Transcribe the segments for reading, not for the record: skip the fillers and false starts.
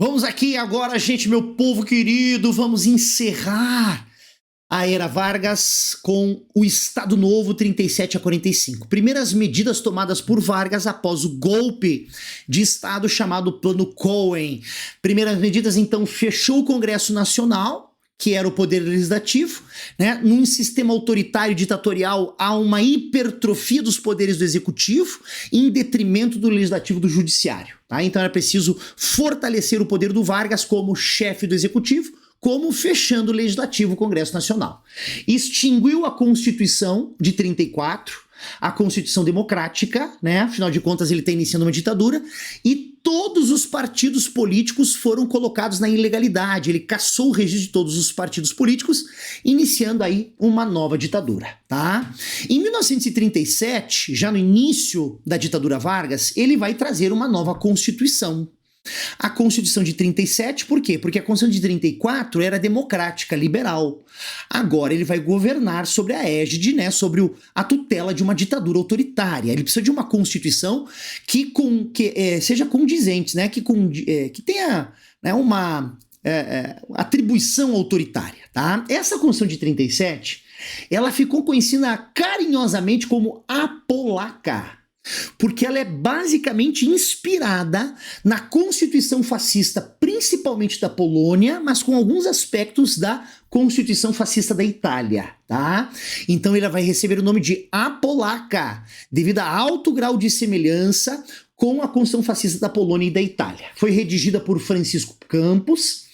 Vamos aqui agora, gente, meu povo querido, vamos encerrar a era Vargas com o Estado Novo 37 a 45. Primeiras medidas tomadas por Vargas após o golpe de Estado chamado Plano Cohen. Primeiras medidas, então, fechou o Congresso Nacional, que era o poder legislativo, né? Num sistema autoritário ditatorial há uma hipertrofia dos poderes do executivo em detrimento do legislativo e do judiciário, tá? Então era preciso fortalecer o poder do Vargas como chefe do executivo, como fechando o legislativo, o Congresso Nacional. Extinguiu a Constituição de 34, a Constituição Democrática, né? Afinal de contas ele está iniciando uma ditadura, e todos os partidos políticos foram colocados na ilegalidade. Ele cassou o registro de todos os partidos políticos, iniciando aí uma nova ditadura, tá? Em 1937, já no início da ditadura Vargas, ele vai trazer uma nova Constituição. A Constituição de 37, por quê? Porque a Constituição de 34 era democrática, liberal. Agora ele vai governar sobre a égide, né, sobre a tutela de uma ditadura autoritária. Ele precisa de uma Constituição que seja condizente, né, que tenha, né, uma atribuição autoritária, tá? Essa Constituição de 37, ela ficou conhecida carinhosamente como a Polaca, porque ela é basicamente inspirada na Constituição fascista, principalmente da Polônia, mas com alguns aspectos da Constituição fascista da Itália, tá? Então ela vai receber o nome de A Polaca, devido a alto grau de semelhança com a Constituição fascista da Polônia e da Itália. Foi redigida por Francisco Campos,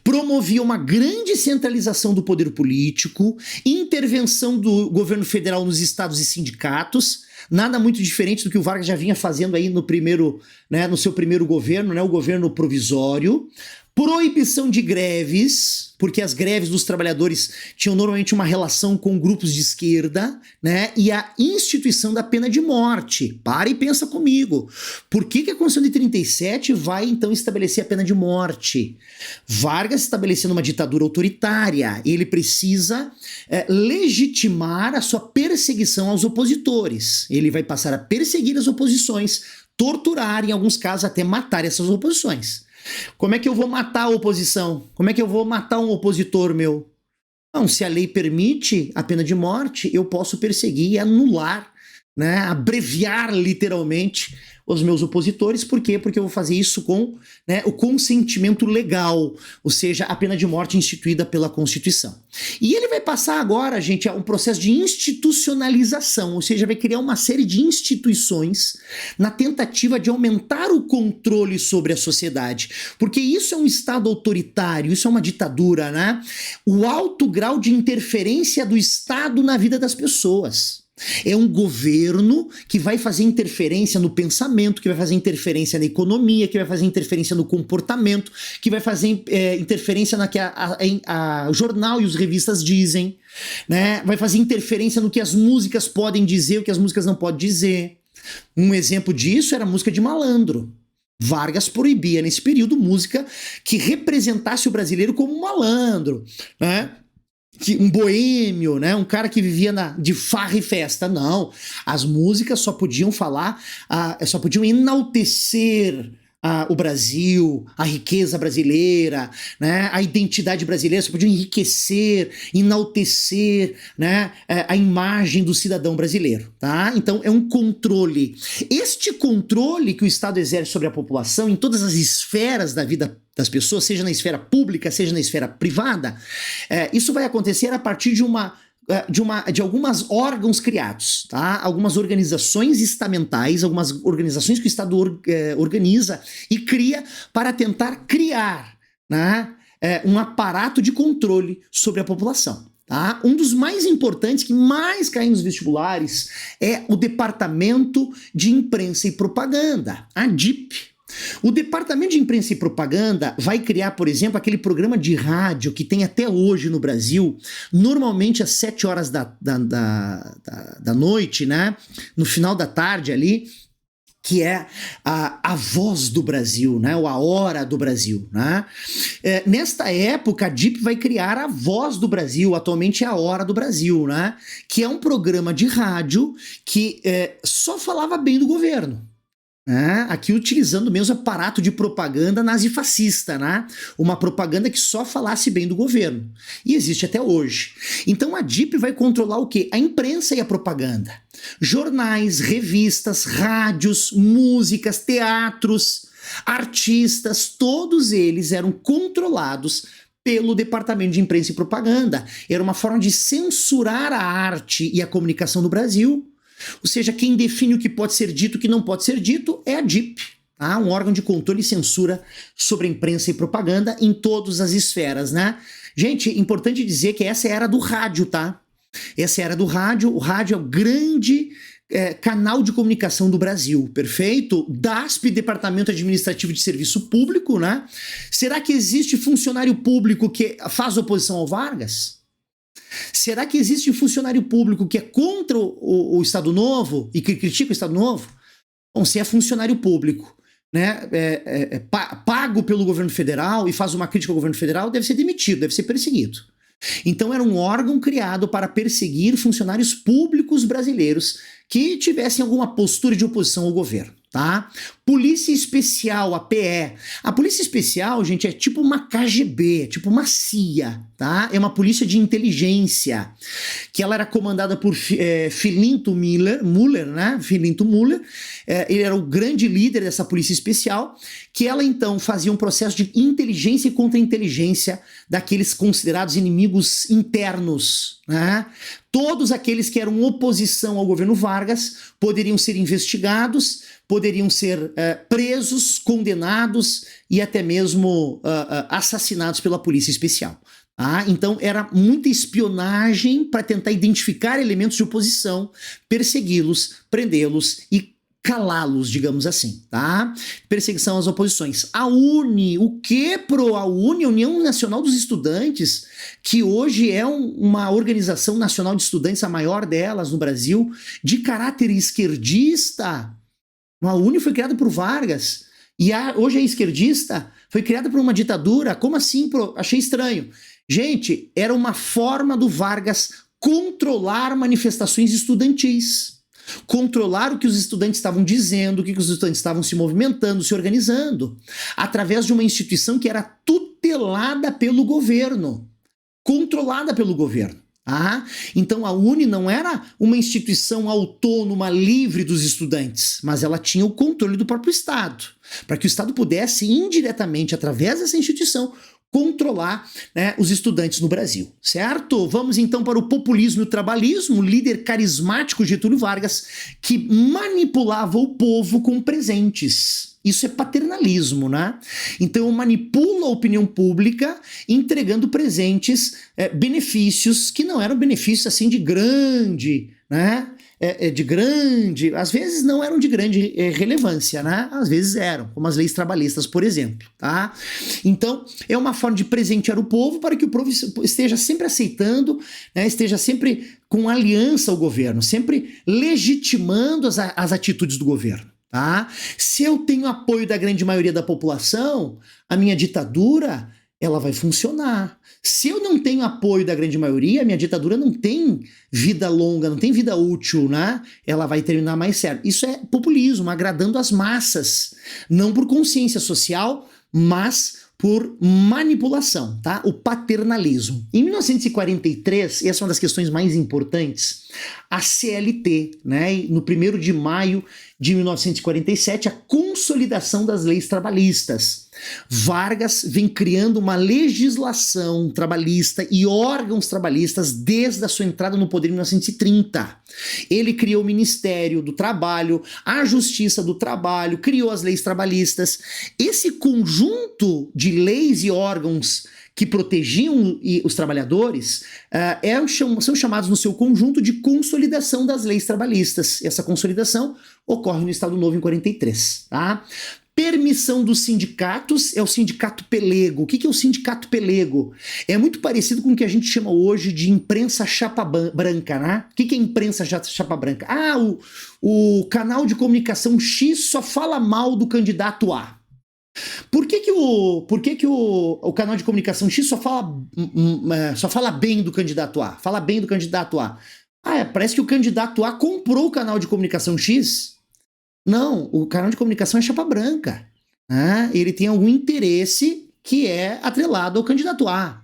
promovia uma grande centralização do poder político, intervenção do governo federal nos estados e sindicatos, nada muito diferente do que o Vargas já vinha fazendo aí no seu primeiro governo, né, o governo provisório. Proibição de greves, porque as greves dos trabalhadores tinham normalmente uma relação com grupos de esquerda, né? E a instituição da pena de morte. Para e pensa comigo. Por que a Constituição de 37 vai então estabelecer a pena de morte? Vargas estabelecendo uma ditadura autoritária, ele precisa legitimar a sua perseguição aos opositores. Ele vai passar a perseguir as oposições, torturar, em alguns casos até matar essas oposições. Como é que eu vou matar a oposição? Como é que eu vou matar um opositor meu? Não, se a lei permite a pena de morte, eu posso perseguir e anular, né, abreviar literalmente os meus opositores. Por quê? Porque eu vou fazer isso com, né, o consentimento legal, ou seja, a pena de morte instituída pela Constituição. E ele vai passar agora, gente, a um processo de institucionalização, ou seja, vai criar uma série de instituições na tentativa de aumentar o controle sobre a sociedade, porque isso é um Estado autoritário, isso é uma ditadura, né? O alto grau de interferência do Estado na vida das pessoas. É um governo que vai fazer interferência no pensamento, que vai fazer interferência na economia, que vai fazer interferência no comportamento, que vai fazer interferência na que a jornal e as revistas dizem, né? Vai fazer interferência no que as músicas podem dizer, o que as músicas não podem dizer. Um exemplo disso era a música de malandro. Vargas proibia nesse período música que representasse o brasileiro como um malandro, né? Um boêmio, né? Um cara que vivia de farra e festa. Não, as músicas só podiam só podiam enaltecer o Brasil, a riqueza brasileira, né? A identidade brasileira, só podiam enriquecer, enaltecer, né, a imagem do cidadão brasileiro, tá? Então é um controle. Este controle que o Estado exerce sobre a população em todas as esferas da vida das pessoas, seja na esfera pública, seja na esfera privada, isso vai acontecer a partir de alguns órgãos criados, tá? Algumas organizações estamentais, algumas organizações que o Estado organiza e cria para tentar criar, né, um aparato de controle sobre a população. Tá? Um dos mais importantes, que mais cai nos vestibulares, é o Departamento de Imprensa e Propaganda, a DIP. O Departamento de Imprensa e Propaganda vai criar, por exemplo, aquele programa de rádio que tem até hoje no Brasil, normalmente às 7 horas da noite, né? No final da tarde ali, que é a Voz do Brasil, né? Ou a Hora do Brasil, né? Nesta época, a DIP vai criar a Voz do Brasil, atualmente é a Hora do Brasil, né? Que é um programa de rádio que só falava bem do governo. né? Aqui utilizando o mesmo aparato de propaganda nazifascista, né? Uma propaganda que só falasse bem do governo. E existe até hoje. Então a DIP vai controlar o quê? A imprensa e a propaganda. Jornais, revistas, rádios, músicas, teatros, artistas, todos eles eram controlados pelo Departamento de Imprensa e Propaganda. Era uma forma de censurar a arte e a comunicação no Brasil. Ou seja, quem define o que pode ser dito e o que não pode ser dito é a DIP, tá? Um órgão de controle e censura sobre a imprensa e propaganda em todas as esferas, né? Gente, importante dizer que essa é a era do rádio, tá? Essa é a era do rádio. O rádio é o grande canal de comunicação do Brasil, perfeito? DASP, Departamento Administrativo de Serviço Público, né? Será que existe funcionário público que faz oposição ao Vargas? Será que existe funcionário público que é contra o Estado Novo e que critica o Estado Novo? Bom, se é funcionário público, né, pago pelo governo federal e faz uma crítica ao governo federal, deve ser demitido, deve ser perseguido. Então era um órgão criado para perseguir funcionários públicos brasileiros que tivessem alguma postura de oposição ao governo, tá? Polícia Especial, a PE. A Polícia Especial, gente, é tipo uma KGB, é tipo uma CIA, tá? É uma polícia de inteligência, que ela era comandada por Filinto Müller, né? Filinto Müller, ele era o grande líder dessa Polícia Especial, que ela então fazia um processo de inteligência e contra-inteligência daqueles considerados inimigos internos, né? Todos aqueles que eram oposição ao governo Vargas poderiam ser investigados, poderiam ser presos, condenados e até mesmo assassinados pela Polícia Especial. Tá? Então era muita espionagem para tentar identificar elementos de oposição, persegui-los, prendê-los e calá-los, digamos assim, tá? Perseguição às oposições. A UNE, o que pro a UNE, União Nacional dos Estudantes, que hoje é uma organização nacional de estudantes, a maior delas no Brasil, de caráter esquerdista. A UNE foi criada por Vargas e hoje é esquerdista, foi criada por uma ditadura. Como assim? Achei estranho. Gente, era uma forma do Vargas controlar manifestações estudantis. Controlar o que os estudantes estavam dizendo, o que os estudantes estavam se movimentando, se organizando, através de uma instituição que era tutelada pelo governo, controlada pelo governo. Ah, então a UNE não era uma instituição autônoma, livre dos estudantes, mas ela tinha o controle do próprio Estado, para que o Estado pudesse indiretamente, através dessa instituição, controlar, né, os estudantes no Brasil, certo? Vamos então para o populismo e o trabalhismo, o líder carismático Getúlio Vargas, que manipulava o povo com presentes. Isso é paternalismo, né? Então manipula a opinião pública entregando presentes, benefícios que não eram benefícios assim de grande, né? Às vezes não eram de grande relevância, né? Às vezes eram, como as leis trabalhistas, por exemplo, tá? Então, é uma forma de presentear o povo para que o povo esteja sempre aceitando, né? Esteja sempre com aliança ao governo, sempre legitimando as atitudes do governo, tá? Se eu tenho apoio da grande maioria da população, a minha ditadura, ela vai funcionar. Se eu não tenho apoio da grande maioria, a minha ditadura não tem vida longa, não tem vida útil, né? Ela vai terminar mais certo. Isso é populismo, agradando as massas. Não por consciência social, mas por manipulação, tá? O paternalismo. Em 1943, essa é uma das questões mais importantes, a CLT, né? No 1º de maio de 1947, a consolidação das leis trabalhistas. Vargas vem criando uma legislação trabalhista e órgãos trabalhistas desde a sua entrada no poder em 1930. Ele criou o Ministério do Trabalho, a Justiça do Trabalho, criou as leis trabalhistas. Esse conjunto de leis e órgãos que protegiam os trabalhadores são chamados no seu conjunto de consolidação das leis trabalhistas. Essa consolidação ocorre no Estado Novo em 43, tá? Permissão dos sindicatos é o sindicato pelego. O que é o sindicato pelego? É muito parecido com o que a gente chama hoje de imprensa chapa branca, né? O que é imprensa chapa branca? Ah, o canal de comunicação X só fala mal do candidato A. Por que o canal de comunicação X só fala bem do candidato A? Fala bem do candidato A. Parece que o candidato A comprou o canal de comunicação X. Não, o canal de comunicação é chapa branca. Né? Ele tem algum interesse que é atrelado ao candidato A.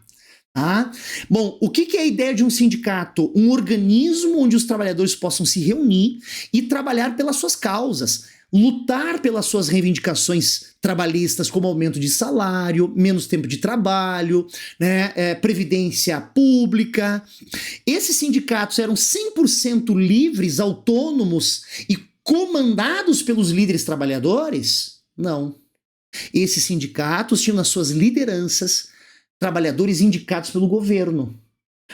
Tá? Bom, o que é a ideia de um sindicato? Um organismo onde os trabalhadores possam se reunir e trabalhar pelas suas causas, lutar pelas suas reivindicações trabalhistas, como aumento de salário, menos tempo de trabalho, né, previdência pública. Esses sindicatos eram 100% livres, autônomos e comandados pelos líderes trabalhadores? Não. Esses sindicatos tinham nas suas lideranças trabalhadores indicados pelo governo.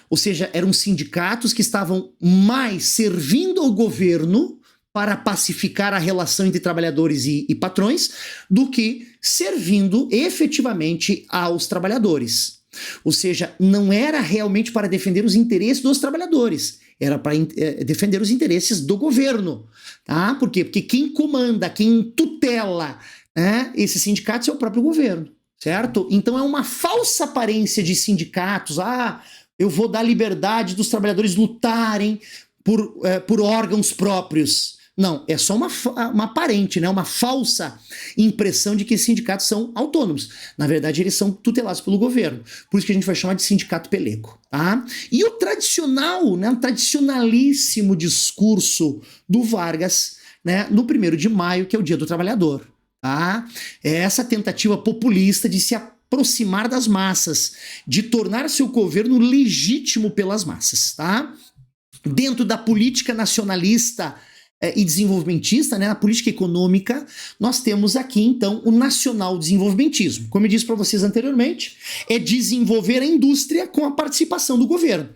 Ou seja, eram sindicatos que estavam mais servindo ao governo para pacificar a relação entre trabalhadores e patrões do que servindo efetivamente aos trabalhadores. Ou seja, não era realmente para defender os interesses dos trabalhadores, era para defender os interesses do governo. Tá? Por quê? Porque quem comanda, quem tutela, né, esses sindicatos é o próprio governo. Certo? Então é uma falsa aparência de sindicatos. Eu vou dar liberdade dos trabalhadores lutarem por órgãos próprios. Não, é só uma aparente, né? Uma falsa impressão de que esses sindicatos são autônomos. Na verdade, eles são tutelados pelo governo. Por isso que a gente vai chamar de sindicato peleco. Tá? E o tradicional, né, o tradicionalíssimo discurso do Vargas, né, no 1º de maio, que é o Dia do Trabalhador. Tá? É essa tentativa populista de se aproximar das massas, de tornar seu governo legítimo pelas massas. Tá? Dentro da política nacionalista e desenvolvimentista, né, na política econômica, nós temos aqui, então, o nacional desenvolvimentismo. Como eu disse para vocês anteriormente, é desenvolver a indústria com a participação do governo.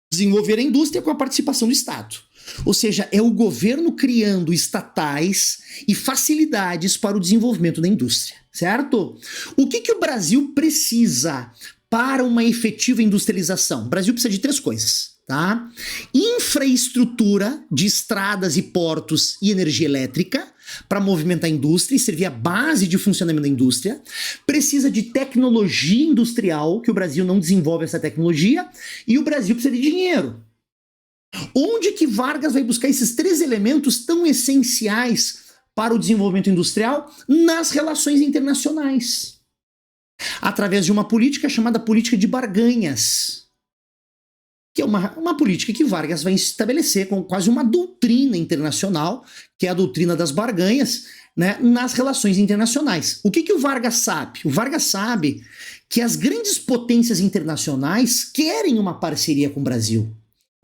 Desenvolver a indústria com a participação do Estado. Ou seja, é o governo criando estatais e facilidades para o desenvolvimento da indústria, certo? O que o Brasil precisa para uma efetiva industrialização? O Brasil precisa de 3 coisas, tá? Infraestrutura de estradas e portos e energia elétrica para movimentar a indústria e servir a base de funcionamento da indústria. Precisa de tecnologia industrial, que o Brasil não desenvolve essa tecnologia, e o Brasil precisa de dinheiro. Onde que Vargas vai buscar esses 3 elementos tão essenciais para o desenvolvimento industrial? Nas relações internacionais. Através de uma política chamada política de barganhas. Que é uma política que Vargas vai estabelecer com quase uma doutrina internacional, que é a doutrina das barganhas, né, nas relações internacionais. O que o Vargas sabe? O Vargas sabe que as grandes potências internacionais querem uma parceria com o Brasil.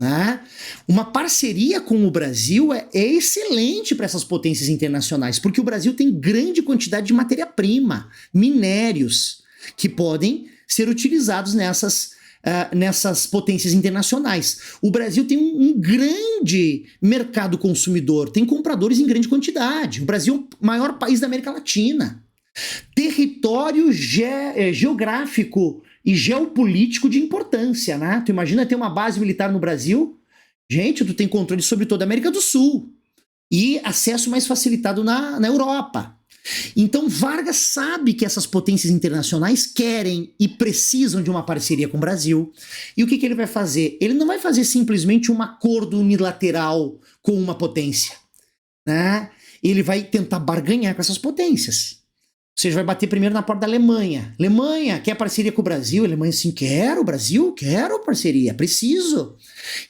Né? Uma parceria com o Brasil é excelente para essas potências internacionais, porque o Brasil tem grande quantidade de matéria-prima, minérios, que podem ser utilizados nessas potências internacionais. O Brasil tem um grande mercado consumidor, tem compradores em grande quantidade. O Brasil é o maior país da América Latina. Território geográfico e geopolítico de importância, né? Tu imagina ter uma base militar no Brasil? Gente, tu tem controle sobre toda a América do Sul e acesso mais facilitado na Europa. Então Vargas sabe que essas potências internacionais querem e precisam de uma parceria com o Brasil. E o que ele vai fazer? Ele não vai fazer simplesmente um acordo unilateral com uma potência, né? Ele vai tentar barganhar com essas potências. Ou seja, vai bater primeiro na porta da Alemanha. Alemanha, quer parceria com o Brasil? A Alemanha assim, quero, Brasil, quero parceria, preciso. O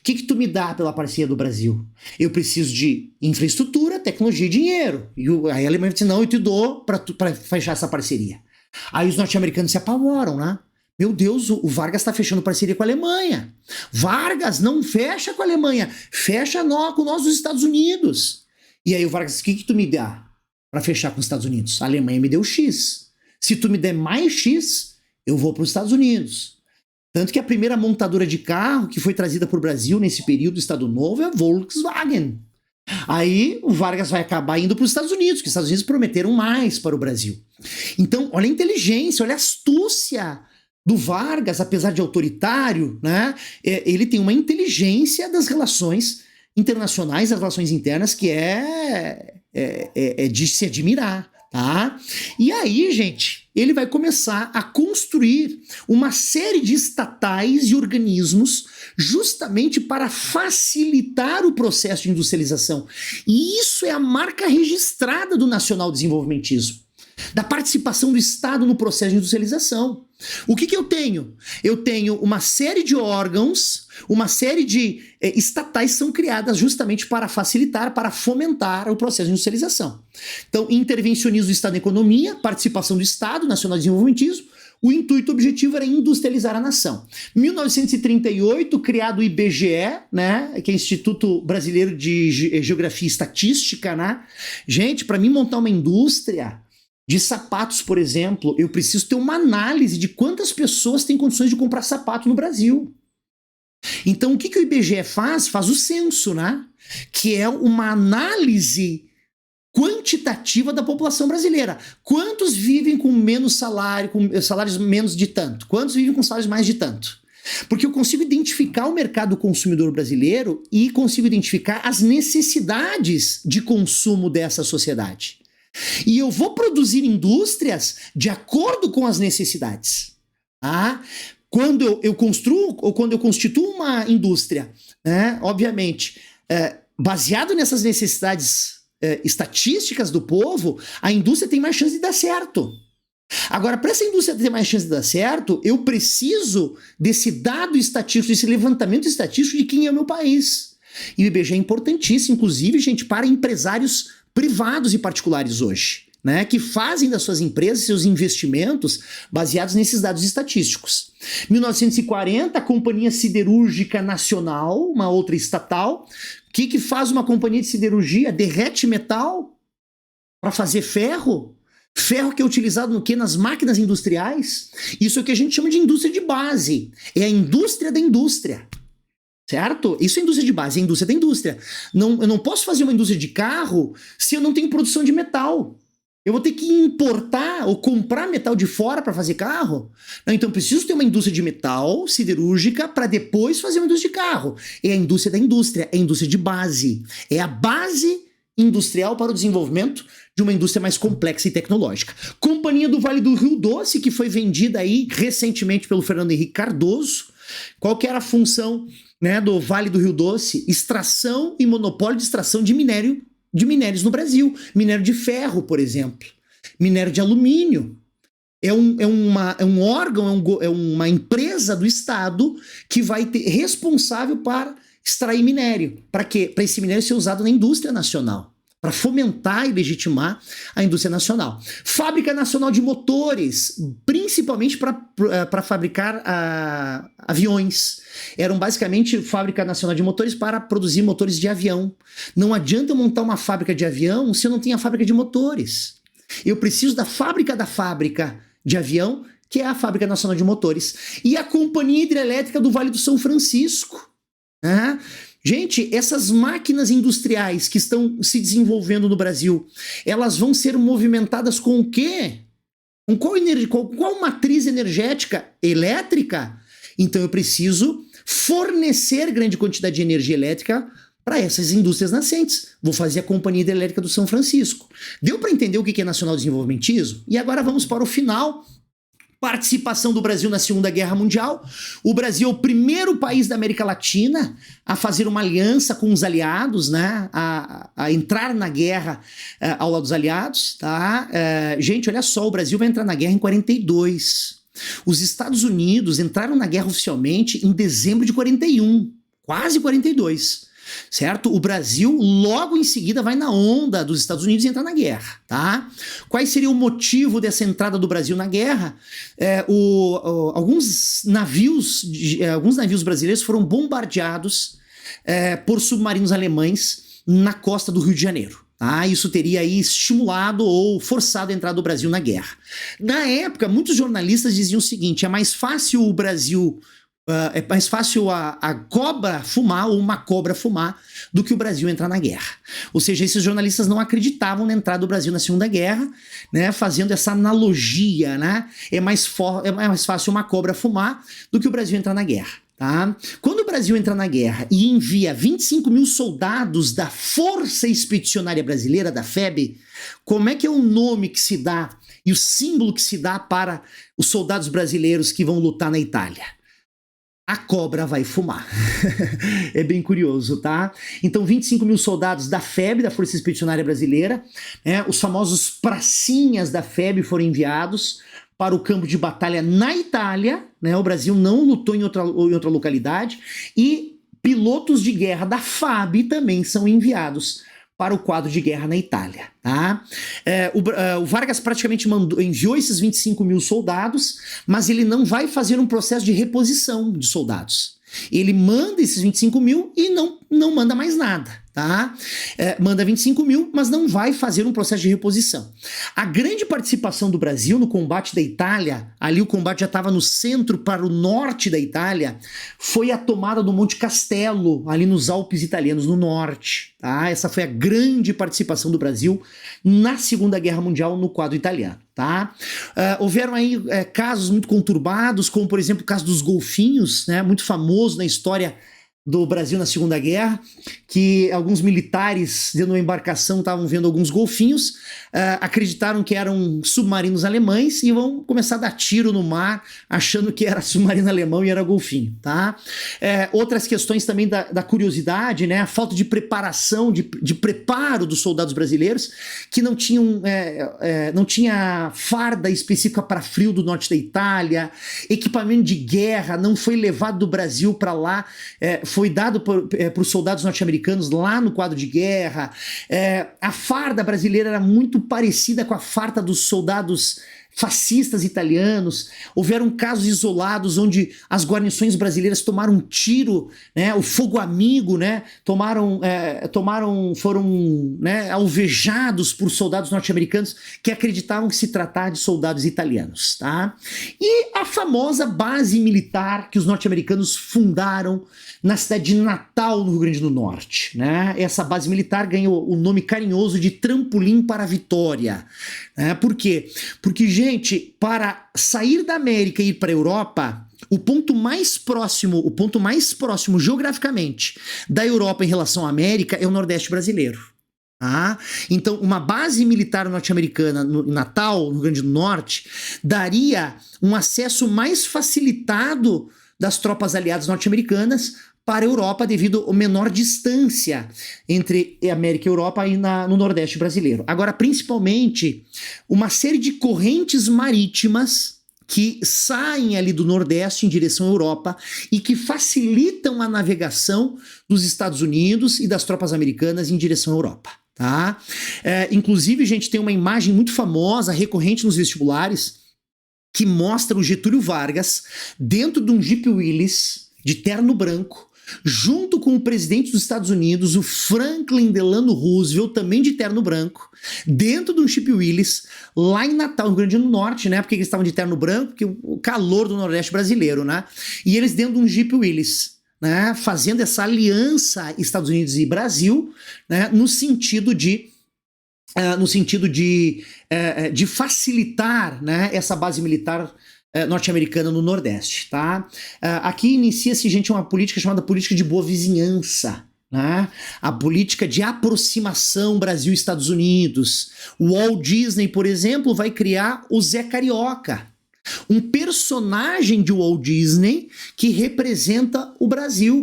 que tu me dá pela parceria do Brasil? Eu preciso de infraestrutura, tecnologia e dinheiro. Aí a Alemanha diz, não, eu te dou para fechar essa parceria. Aí os norte-americanos se apavoram, né? Meu Deus, o Vargas está fechando parceria com a Alemanha. Vargas, não fecha com a Alemanha, fecha com nós dos Estados Unidos. E aí o Vargas diz, o que tu me dá para fechar com os Estados Unidos? A Alemanha me deu X. Se tu me der mais X, eu vou para os Estados Unidos. Tanto que a primeira montadora de carro que foi trazida para o Brasil nesse período do Estado Novo é a Volkswagen. Aí o Vargas vai acabar indo para os Estados Unidos, porque os Estados Unidos prometeram mais para o Brasil. Então, olha a inteligência, olha a astúcia do Vargas, apesar de autoritário, né? Ele tem uma inteligência das relações internacionais, das relações internas, que é de se admirar, tá? E aí, gente, ele vai começar a construir uma série de estatais e organismos justamente para facilitar o processo de industrialização. E isso é a marca registrada do nacional-desenvolvimentismo, da participação do Estado no processo de industrialização. O que eu tenho? Eu tenho uma série de órgãos, uma série de estatais são criadas justamente para facilitar, para fomentar o processo de industrialização. Então, intervencionismo do Estado na economia, participação do Estado, nacional-desenvolvimentismo, o intuito objetivo era industrializar a nação. 1938, criado o IBGE, né, que é o Instituto Brasileiro de Geografia e Estatística, né? Gente, para mim montar uma indústria de sapatos, por exemplo, eu preciso ter uma análise de quantas pessoas têm condições de comprar sapato no Brasil. Então, o que o IBGE faz? Faz o censo, né? Que é uma análise quantitativa da população brasileira. Quantos vivem com menos salário, com salários menos de tanto? Quantos vivem com salários mais de tanto? Porque eu consigo identificar o mercado consumidor brasileiro e consigo identificar as necessidades de consumo dessa sociedade. E eu vou produzir indústrias de acordo com as necessidades. Tá? Quando eu construo ou quando eu constituo uma indústria, né, obviamente, baseado nessas necessidades estatísticas do povo, a indústria tem mais chance de dar certo. Agora, para essa indústria ter mais chance de dar certo, eu preciso desse dado estatístico, desse levantamento estatístico de quem é o meu país. E o IBGE é importantíssimo, inclusive, gente, para empresários privados e particulares hoje, né, que fazem das suas empresas seus investimentos baseados nesses dados estatísticos. 1940, a Companhia Siderúrgica Nacional, uma outra estatal, que faz uma companhia de siderurgia? Derrete metal para fazer ferro? Ferro que é utilizado no quê? Nas máquinas industriais. Isso é o que a gente chama de indústria de base. É a indústria da indústria. Certo? Isso é indústria de base, é a indústria da indústria. Eu não posso fazer uma indústria de carro se eu não tenho produção de metal. Eu vou ter que importar ou comprar metal de fora para fazer carro? Não, então eu preciso ter uma indústria de metal siderúrgica para depois fazer uma indústria de carro. É a indústria da indústria, é a indústria de base. É a base industrial para o desenvolvimento de uma indústria mais complexa e tecnológica. Companhia do Vale do Rio Doce, que foi vendida aí recentemente pelo Fernando Henrique Cardoso. Qual que era a função, né, do Vale do Rio Doce? Extração e monopólio de extração de minérios no Brasil. Minério de ferro, por exemplo. Minério de alumínio. É um órgão, é uma empresa do Estado que vai ter responsável para extrair minério. Para quê? Para esse minério ser usado na indústria nacional. Para fomentar e legitimar a indústria nacional. Fábrica Nacional de Motores, principalmente para fabricar aviões. Eram basicamente fábrica nacional de motores para produzir motores de avião. Não adianta eu montar uma fábrica de avião se eu não tenho a fábrica de motores. Eu preciso da fábrica de avião, que é a Fábrica Nacional de Motores. E a Companhia Hidrelétrica do Vale do São Francisco. Né? Gente, essas máquinas industriais que estão se desenvolvendo no Brasil, elas vão ser movimentadas com o quê? Com qual matriz energética? Elétrica? Então eu preciso fornecer grande quantidade de energia elétrica para essas indústrias nascentes. Vou fazer a Companhia Hidrelétrica do São Francisco. Deu para entender o que é nacional desenvolvimentismo? E agora vamos para o final. Participação do Brasil na Segunda Guerra Mundial. O Brasil é o primeiro país da América Latina a fazer uma aliança com os aliados, né? A entrar na guerra ao lado dos aliados. Tá? Gente, olha só, o Brasil vai entrar na guerra em 42. Os Estados Unidos entraram na guerra oficialmente em dezembro de 41, quase 42. Certo? O Brasil logo em seguida vai na onda dos Estados Unidos e entra na guerra, tá? Qual seria o motivo dessa entrada do Brasil na guerra? Alguns navios brasileiros foram bombardeados por submarinos alemães na costa do Rio de Janeiro. Tá? Isso teria aí estimulado ou forçado a entrada do Brasil na guerra. Na época, muitos jornalistas diziam o seguinte: é mais fácil o Brasil... é mais fácil a cobra fumar ou uma cobra fumar do que o Brasil entrar na guerra. Ou seja, esses jornalistas não acreditavam na entrada do Brasil na Segunda Guerra, né, fazendo essa analogia, né? É mais fácil uma cobra fumar do que o Brasil entrar na guerra. tá? Quando o Brasil entra na guerra e envia 25 mil soldados da Força Expedicionária Brasileira, da FEB, como é que é o nome que se dá e o símbolo que se dá para os soldados brasileiros que vão lutar na Itália? A cobra vai fumar. É bem curioso, tá? Então, 25 mil soldados da FEB, da Força Expedicionária Brasileira, né, os famosos pracinhas da FEB foram enviados para o campo de batalha na Itália, né? O Brasil não lutou em outra localidade, e pilotos de guerra da FAB também são enviados para o quadro de guerra na Itália, tá? O Vargas praticamente enviou esses 25 mil soldados, mas ele não vai fazer um processo de reposição de soldados. Ele manda esses 25 mil e não manda mais nada, tá? Manda 25 mil, mas não vai fazer um processo de reposição. A grande participação do Brasil no combate da Itália, ali o combate já estava no centro para o norte da Itália, foi a tomada do Monte Castelo, ali nos Alpes italianos, no norte, tá? Essa foi a grande participação do Brasil na Segunda Guerra Mundial no quadro italiano, tá? Houveram aí casos muito conturbados, como por exemplo o caso dos golfinhos, né? Muito famoso na história do Brasil na Segunda Guerra, que alguns militares dentro de uma embarcação estavam vendo alguns golfinhos, acreditaram que eram submarinos alemães e vão começar a dar tiro no mar, achando que era submarino alemão e era golfinho, tá? Outras questões também da curiosidade, né? A falta de preparação, de preparo dos soldados brasileiros, que não tinha farda específica para frio do norte da Itália, equipamento de guerra não foi levado do Brasil para lá, foi dado para os soldados norte-americanos lá no quadro de guerra. A farda brasileira era muito parecida com a farda dos soldados fascistas italianos. Houveram casos isolados onde as guarnições brasileiras tomaram um tiro, né, o fogo amigo, né, foram, né, alvejados por soldados norte-americanos que acreditavam que se tratava de soldados italianos, tá? E a famosa base militar que os norte-americanos fundaram na cidade de Natal, no Rio Grande do Norte, né? Essa base militar ganhou o nome carinhoso de Trampolim para a Vitória, né? Por quê? Porque, gente, para sair da América e ir para a Europa, o ponto mais próximo geograficamente da Europa em relação à América é o Nordeste brasileiro. Ah, então uma base militar norte-americana em Natal, no Rio Grande do Norte, daria um acesso mais facilitado das tropas aliadas norte-americanas para a Europa devido à menor distância entre América e Europa e no Nordeste brasileiro. Agora, principalmente, uma série de correntes marítimas que saem ali do Nordeste em direção à Europa e que facilitam a navegação dos Estados Unidos e das tropas americanas em direção à Europa, tá? Inclusive, gente, tem uma imagem muito famosa, recorrente nos vestibulares, que mostra o Getúlio Vargas dentro de um Jeep Willys de terno branco, junto com o presidente dos Estados Unidos, o Franklin Delano Roosevelt, também de terno branco, dentro de um Jeep Willys, lá em Natal, no Rio Grande do Norte, né? Porque eles estavam de terno branco, porque o calor do Nordeste brasileiro, né? E eles dentro de um Jeep Willys, né? Fazendo essa aliança Estados Unidos e Brasil, né? No sentido de facilitar, né, essa base militar norte-americana no Nordeste, tá? Aqui inicia-se, gente, uma política chamada política de boa vizinhança, né? A política de aproximação Brasil-Estados Unidos. O Walt Disney, por exemplo, vai criar o Zé Carioca, um personagem de Walt Disney que representa o Brasil,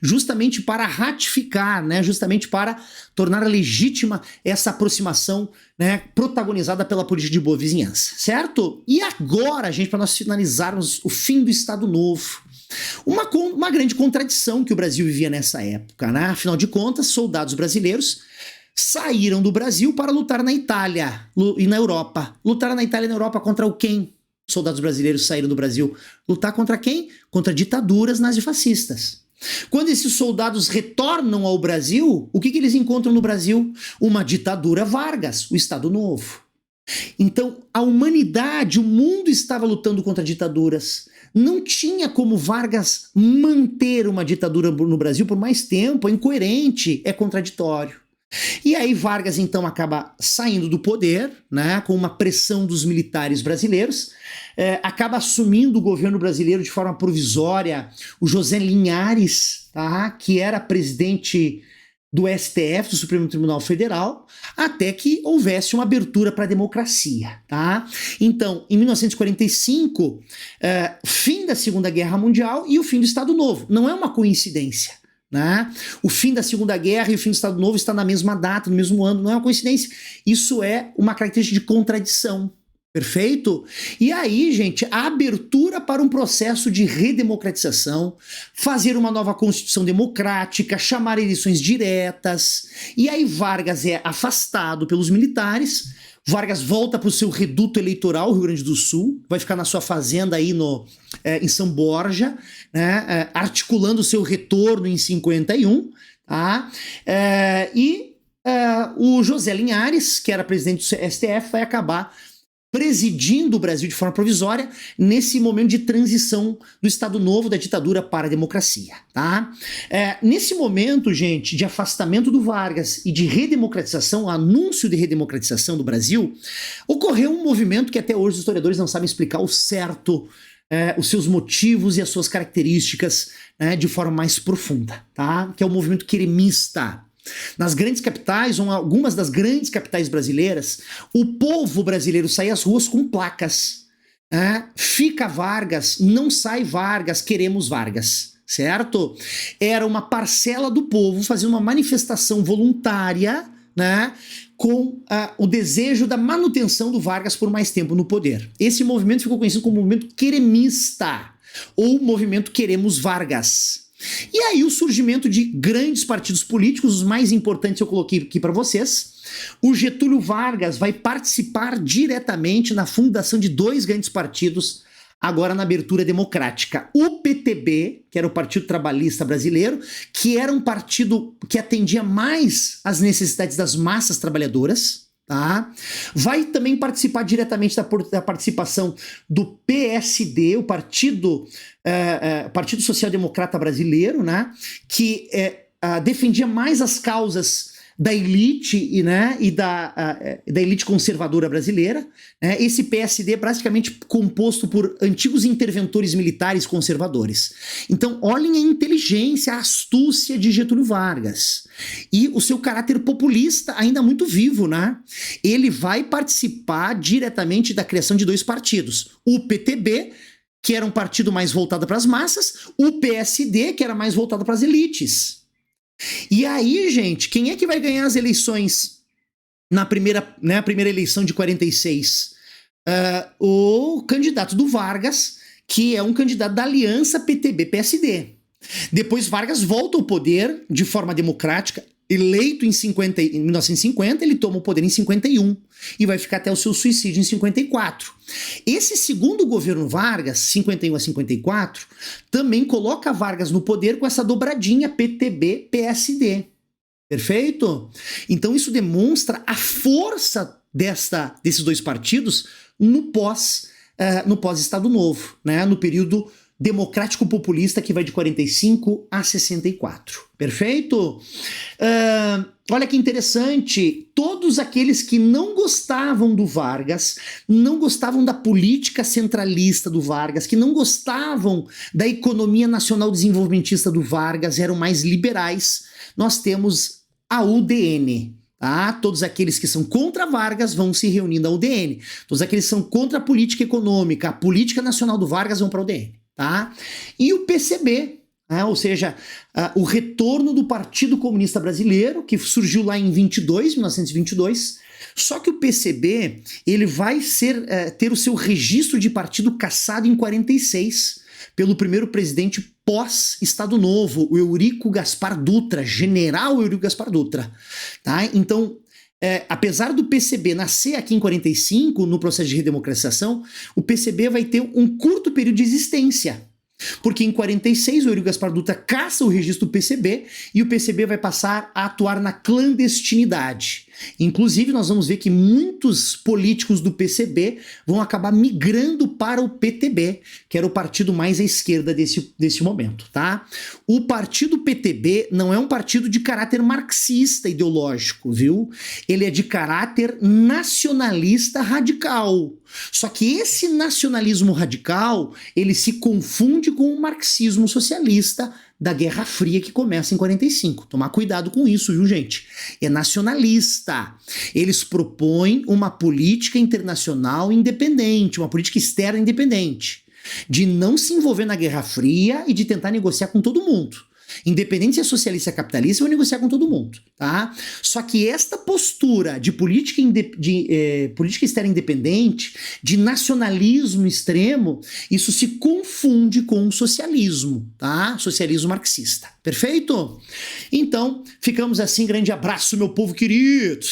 justamente para ratificar, né, justamente para tornar legítima essa aproximação, né, protagonizada pela política de boa vizinhança, certo? E agora, gente, para nós finalizarmos o fim do Estado Novo, uma grande contradição que o Brasil vivia nessa época, né? Afinal de contas, soldados brasileiros saíram do Brasil para lutar na Itália e na Europa. Lutar na Itália e na Europa contra o quem? Soldados brasileiros saíram do Brasil. Lutar contra quem? Contra ditaduras nazifascistas. Quando esses soldados retornam ao Brasil, o que eles encontram no Brasil? Uma ditadura Vargas, o Estado Novo. Então, a humanidade, o mundo estava lutando contra ditaduras. Não tinha como Vargas manter uma ditadura no Brasil por mais tempo, é incoerente, é contraditório. E aí Vargas então acaba saindo do poder, né, com uma pressão dos militares brasileiros, acaba assumindo o governo brasileiro de forma provisória o José Linhares, tá, que era presidente do STF, do Supremo Tribunal Federal, até que houvesse uma abertura para a democracia, tá? Então, em 1945, fim da Segunda Guerra Mundial e o fim do Estado Novo. Não é uma coincidência, né? O fim da Segunda Guerra e o fim do Estado Novo está na mesma data, no mesmo ano, não é uma coincidência. Isso é uma característica de contradição. Perfeito? E aí, gente, a abertura para um processo de redemocratização, fazer uma nova Constituição democrática, chamar eleições diretas, e aí Vargas é afastado pelos militares, Vargas volta para o seu reduto eleitoral, Rio Grande do Sul, vai ficar na sua fazenda aí em São Borja, né, articulando o seu retorno em 51, tá? O José Linhares, que era presidente do STF, vai acabar presidindo o Brasil de forma provisória nesse momento de transição do Estado Novo, da ditadura para a democracia, tá? Nesse momento, gente, de afastamento do Vargas e de redemocratização, anúncio de redemocratização do Brasil, ocorreu um movimento que até hoje os historiadores não sabem explicar o certo, os seus motivos e as suas características, de forma mais profunda, tá? Que é o movimento queremista. Nas grandes capitais, ou algumas das grandes capitais brasileiras, o povo brasileiro sai às ruas com placas. Fica Vargas, não sai Vargas, queremos Vargas, certo? Era uma parcela do povo fazendo uma manifestação voluntária, né, com o desejo da manutenção do Vargas por mais tempo no poder. Esse movimento ficou conhecido como movimento queremista, ou movimento Queremos Vargas. E aí o surgimento de grandes partidos políticos, os mais importantes eu coloquei aqui para vocês. O Getúlio Vargas vai participar diretamente na fundação de dois grandes partidos, agora na abertura democrática. O PTB, que era o Partido Trabalhista Brasileiro, que era um partido que atendia mais às necessidades das massas trabalhadoras, tá? Vai também participar diretamente da participação do PSD, o Partido Social Democrata Brasileiro, né? Que defendia mais as causas da elite e da elite conservadora brasileira. Esse PSD é praticamente composto por antigos interventores militares conservadores. Então, olhem a inteligência, a astúcia de Getúlio Vargas. E o seu caráter populista ainda muito vivo, né? Ele vai participar diretamente da criação de dois partidos. O PTB, que era um partido mais voltado para as massas, o PSD, que era mais voltado para as elites. E aí, gente, quem é que vai ganhar as eleições na primeira eleição de 46? O candidato do Vargas, que é um candidato da aliança PTB-PSD. Depois Vargas volta ao poder de forma democrática, eleito em 1950, ele toma o poder em 51 e vai ficar até o seu suicídio em 54. Esse segundo governo Vargas, 51 a 54, também coloca Vargas no poder com essa dobradinha PTB-PSD. Perfeito? Então isso demonstra a força desses dois partidos no pós-Estado Novo, né? No período democrático populista que vai de 45 a 64. Perfeito? Olha que interessante, todos aqueles que não gostavam do Vargas, não gostavam da política centralista do Vargas, que não gostavam da economia nacional desenvolvimentista do Vargas, eram mais liberais. Nós temos a UDN. Tá? Todos aqueles que são contra Vargas vão se reunindo à UDN. Todos aqueles que são contra a política econômica, a política nacional do Vargas vão para a UDN. Tá? E o PCB, ou seja, o retorno do Partido Comunista Brasileiro, que surgiu lá em 1922, só que o PCB ele vai ter o seu registro de partido cassado em 46, pelo primeiro presidente pós-Estado Novo, o Eurico Gaspar Dutra, general Eurico Gaspar Dutra. Tá? Então, apesar do PCB nascer aqui em 45, no processo de redemocratização, o PCB vai ter um curto período de existência. Porque em 46 o Eurico Gaspar Dutra caça o registro do PCB e o PCB vai passar a atuar na clandestinidade. Inclusive, nós vamos ver que muitos políticos do PCB vão acabar migrando para o PTB, que era o partido mais à esquerda desse momento, tá? O partido PTB não é um partido de caráter marxista ideológico, viu? Ele é de caráter nacionalista radical. Só que esse nacionalismo radical, ele se confunde com o marxismo socialista da Guerra Fria que começa em 45. Tomar cuidado com isso, viu, gente? É nacionalista. Eles propõem uma política internacional independente, uma política externa independente, de não se envolver na Guerra Fria e de tentar negociar com todo mundo. Independente se é socialista ou capitalista, vai negociar com todo mundo, tá? Só que esta postura de política externa independente, de nacionalismo extremo, isso se confunde com o socialismo, tá? Socialismo marxista, perfeito? Então, ficamos assim, grande abraço, meu povo querido!